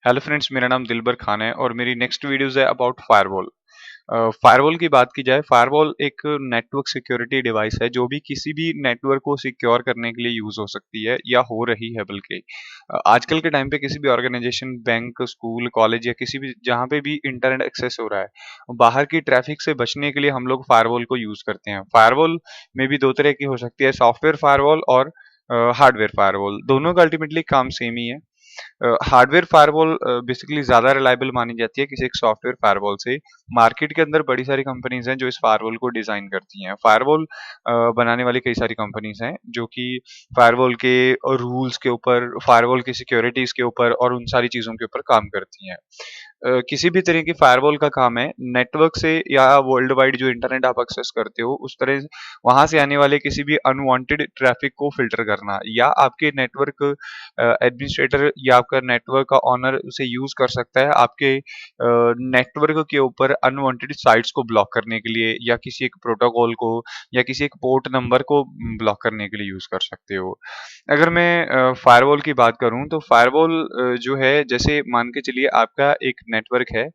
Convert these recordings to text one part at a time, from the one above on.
Hello friends, मेरा नाम दिलबर खान है और मेरी नेक्स्ट वीडियोस है अबाउट फायरवॉल। फायरवॉल की बात की जाए, फायरवॉल एक नेटवर्क सिक्योरिटी डिवाइस है जो भी किसी भी नेटवर्क को सिक्योर करने के लिए यूज हो सकती है या हो रही है। बल्कि आजकल के टाइम पे किसी भी ऑर्गेनाइजेशन, बैंक, स्कूल, कॉलेज या किसी भी जहाँ पे भी इंटरनेट एक्सेस हो रहा है, बाहर की ट्रैफिक से बचने के लिए हम लोग फायरवॉल को यूज करते हैं। फायरवॉल में भी दो तरह की हो सकती है, सॉफ्टवेयर फायरवॉल और हार्डवेयर फायरवॉल। दोनों का अल्टीमेटली काम सेम ही है। हार्डवेयर फायरवॉल बेसिकली ज़्यादा रिलायबल मानी जाती है किसी एक सॉफ्टवेयर फायरवॉल से। मार्केट के अंदर बड़ी सारी कंपनीज हैं जो इस फायरवॉल को डिज़ाइन करती हैं। फायरवॉल बनाने वाली कई सारी कंपनीज हैं जो कि फायरवॉल के रूल्स के ऊपर, फायरवॉल की सिक्योरिटीज़ के ऊपर और उन सारी चीज़ों के ऊपर काम करती हैं। किसी भी तरह की फायरवॉल का काम है नेटवर्क से या वर्ल्ड वाइड जो इंटरनेट आप एक्सेस करते हो उस तरह वहां से आने वाले किसी भी अनवांटेड ट्रैफिक को फिल्टर करना, या आपके नेटवर्क एडमिनिस्ट्रेटर या आपका नेटवर्क का ऑनर उसे यूज कर सकता है आपके नेटवर्क के ऊपर अनवांटेड साइट्स को ब्लॉक करने के लिए, या किसी एक प्रोटोकॉल को या किसी एक पोर्ट नंबर को ब्लॉक करने के लिए यूज कर सकते हो। अगर मैं फायरवॉल की बात करूं तो फायरवॉल जो है, जैसे मान के चलिए आपका एक नेटवर्क है।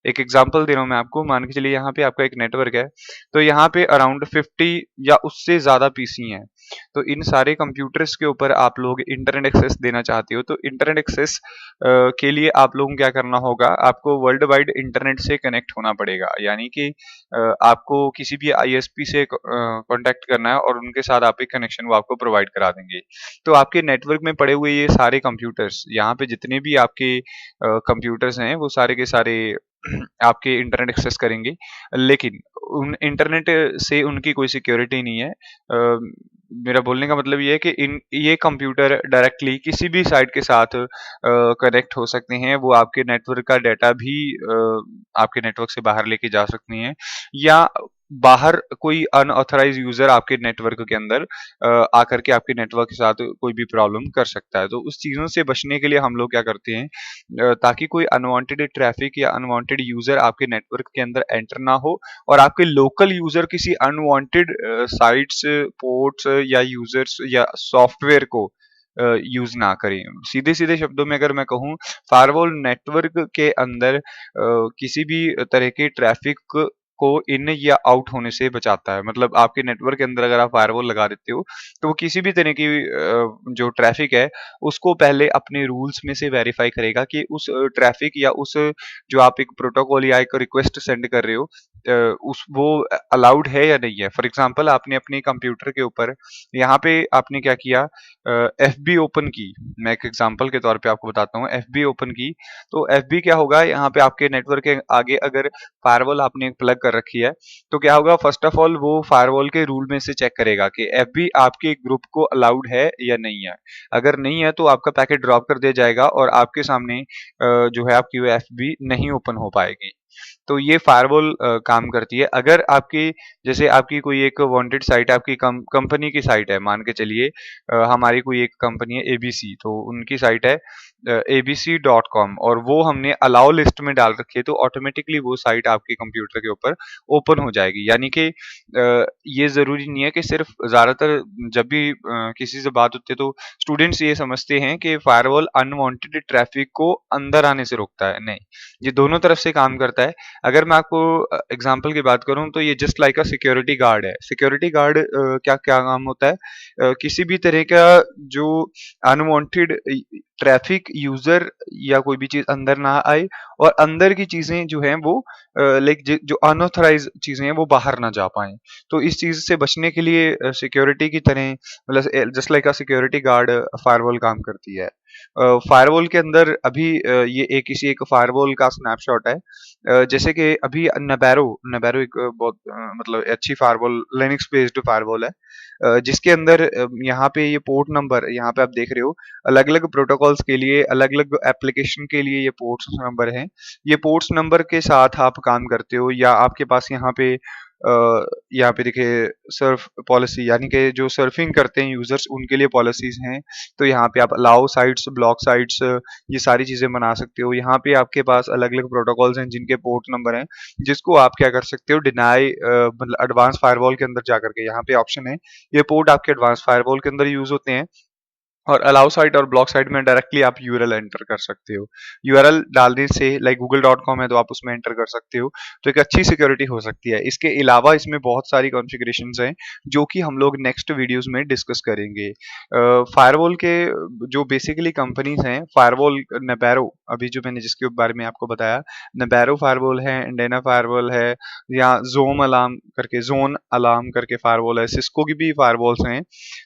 एक एग्जांपल दे रहा हूँ मैं आपको, मान के चलिए यहाँ पे आपका एक नेटवर्क है। तो यहाँ पे अराउंड 50 या उससे ज्यादा पीसी हैं। तो इन सारे कंप्यूटर्स के ऊपर आप लोग इंटरनेट एक्सेस देना चाहते हो, तो इंटरनेट एक्सेस के लिए आप लोगों को क्या करना होगा, आपको वर्ल्ड वाइड इंटरनेट से कनेक्ट होना पड़ेगा। यानी कि आपको किसी भी आईएसपी से कांटेक्ट करना है और उनके साथ आप एक कनेक्शन वो आपको प्रोवाइड करा देंगे। तो आपके नेटवर्क में पड़े हुए ये सारे कंप्यूटर्स, यहाँ पे जितने भी आपके कंप्यूटर्स हैं वो सारे के सारे आपके इंटरनेट एक्सेस करेंगे। लेकिन उन इंटरनेट से उनकी कोई सिक्योरिटी नहीं है। मेरा बोलने का मतलब ये है कि इन ये कंप्यूटर डायरेक्टली किसी भी साइट के साथ कनेक्ट हो सकते हैं। वो आपके नेटवर्क का डाटा भी आपके नेटवर्क से बाहर लेके जा सकती हैं, या बाहर कोई अनऑथराइज यूजर आपके नेटवर्क के अंदर आकर के आपके नेटवर्क के साथ कोई भी प्रॉब्लम कर सकता है। तो उस चीजों से बचने के लिए हम लोग क्या करते हैं, ताकि कोई अनवांटेड ट्रैफिक या अनवांटेड यूजर आपके नेटवर्क के अंदर एंटर ना हो, और आपके लोकल यूजर किसी अनवांटेड साइट्स, पोर्ट्स या यूजर्स या सॉफ्टवेयर को यूज ना करें। सीधे सीधे शब्दों में अगर मैं कहूँ, फायरवॉल नेटवर्क के अंदर किसी भी तरह के ट्रैफिक को इन या आउट होने से बचाता है। मतलब आपके नेटवर्क के अंदर अगर आप फायरवॉल लगा देते हो, तो वो किसी भी तरह की जो ट्रैफिक है उसको पहले अपने रूल्स में से वेरीफाई करेगा कि उस ट्रैफिक या उस जो आप एक प्रोटोकॉल या एक रिक्वेस्ट सेंड कर रहे हो, उस वो अलाउड है या नहीं है। फॉर एग्जांपल, आपने अपने कंप्यूटर के ऊपर यहाँ पे आपने क्या किया, एफ बी ओपन की। मैं एक एग्जांपल के तौर पे आपको बताता हूँ, एफ बी ओपन की। तो एफ बी क्या होगा, यहाँ पे आपके नेटवर्क के आगे अगर फायरवॉल आपने एक प्लग कर रखी है, तो क्या होगा, फर्स्ट ऑफ ऑल वो फायरवॉल के रूल में से चेक करेगा कि एफ बी आपके ग्रुप को अलाउड है या नहीं है। अगर नहीं है तो आपका पैकेट ड्रॉप कर दिया जाएगा और आपके सामने जो है आपकी वो एफ बी नहीं ओपन हो पाएगी। तो ये फायरवॉल काम करती है। अगर आपकी, जैसे आपकी कोई एक वांटेड साइट, आपकी कंपनी की साइट है, मान के चलिए हमारी कोई एक कंपनी है एबीसी, तो उनकी साइट है abc.com, और वो हमने अलाउ लिस्ट में डाल रखी है, तो ऑटोमेटिकली वो साइट आपके कंप्यूटर के ऊपर ओपन हो जाएगी। यानी कि ये जरूरी नहीं है कि सिर्फ, ज्यादातर जब भी किसी से बात होती है तो स्टूडेंट्स ये समझते हैं कि फायरवॉल अनवांटेड ट्रैफिक को अंदर आने से रोकता है। नहीं, ये दोनों तरफ से काम करता है। अगर मैं आपको एग्जांपल की बात करूं तो ये just like a security guard है। सिक्योरिटी गार्ड क्या क्या काम होता है, किसी भी तरह का जो अनवांटेड ट्रैफिक, यूजर या कोई भी चीज अंदर ना आए, और अंदर की चीजें जो हैं वो लाइक जो अनऑथराइज चीजें हैं वो बाहर ना जा पाएं। तो इस चीज से बचने के लिए सिक्योरिटी की तरह, मतलब just like a security guard, firewall काम करती है। फायरवॉल के अंदर अभी ये एक किसी एक फायरवॉल का स्नैपशॉट है। जैसे कि अभी नबैरो नबैरो एक बहुत मतलब अच्छी फायरवॉल, लिनक्स बेस्ड फायरवॉल है, जिसके अंदर यहाँ पे ये पोर्ट नंबर, यहाँ पे आप देख रहे हो, अलग अलग प्रोटोकॉल्स के लिए, अलग अलग एप्लीकेशन के लिए ये पोर्ट्स नंबर हैं। ये पोर्ट्स नंबर के साथ आप काम करते हो, या आपके पास यहाँ पे देखिए सर्फ पॉलिसी, यानी कि जो सर्फिंग करते हैं यूजर्स उनके लिए पॉलिसीज हैं। तो यहाँ पे आप अलाउ साइट्स, ब्लॉक साइट्स, ये सारी चीजें बना सकते हो। यहाँ पे आपके पास अलग अलग प्रोटोकॉल्स हैं जिनके पोर्ट नंबर हैं, जिसको आप क्या कर सकते हो, डिनाई, मतलब एडवांस फायरवॉल के अंदर जाकर के यहाँ पे ऑप्शन है, ये पोर्ट आपके एडवांस फायरवॉल के अंदर यूज होते हैं। और अलाउ साइट और ब्लॉक साइट में डायरेक्टली आप यूआरएल एंटर कर सकते हो। यूआरएल डालने से लाइक google.com है तो आप उसमें एंटर कर सकते हो, तो एक अच्छी सिक्योरिटी हो सकती है। इसके अलावा इसमें बहुत सारी कॉन्फ़िगरेशंस हैं जो कि हम लोग नेक्स्ट वीडियोस में डिस्कस करेंगे। फायरवॉल के जो बेसिकली कंपनीज हैं, फायरवॉल नेबेरो, अभी जो मैंने जिसके बारे में आपको बताया, नेबेरो फायरवॉल है, इंडेना फायरवॉल है, या जोन अलार्म करके फायरवॉल है, सिस्को की भी फायरवॉल्स हैं।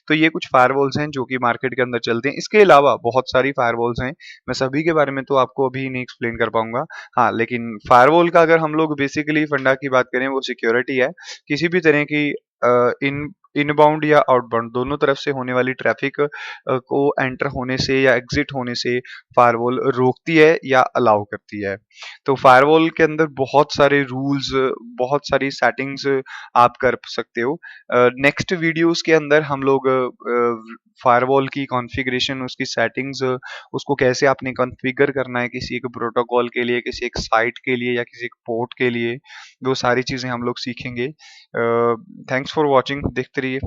तो ये कुछ फायरवॉल्स हैं जो कि मार्केट के अंदर चलते हैं। इसके अलावा बहुत सारी फायरवॉल्स हैं, मैं सभी के बारे में तो आपको अभी नहीं एक्सप्लेन कर पाऊंगा। हाँ, लेकिन फायरवॉल का अगर हम लोग बेसिकली फंडा की बात करें, वो सिक्योरिटी है। किसी भी तरह की इन इनबाउंड या आउटबाउंड दोनों तरफ से होने वाली ट्रैफिक को एंटर होने से या एग्जिट होने से फायरवॉल रोकती है या अलाउ करती है। तो फायरवॉल के अंदर बहुत सारे रूल्स, बहुत सारी सेटिंग्स आप कर सकते हो। नेक्स्ट वीडियोस के अंदर हम लोग फायरवॉल की कॉन्फ़िगरेशन, उसकी सेटिंग्स, उसको कैसे आपने कॉन्फ़िगर करना है किसी एक प्रोटोकॉल के लिए, किसी एक साइट के लिए या किसी एक पोर्ट के लिए, वो सारी चीज़ें हम लोग सीखेंगे। थैंक्स फॉर वॉचिंग, देखते रहिए।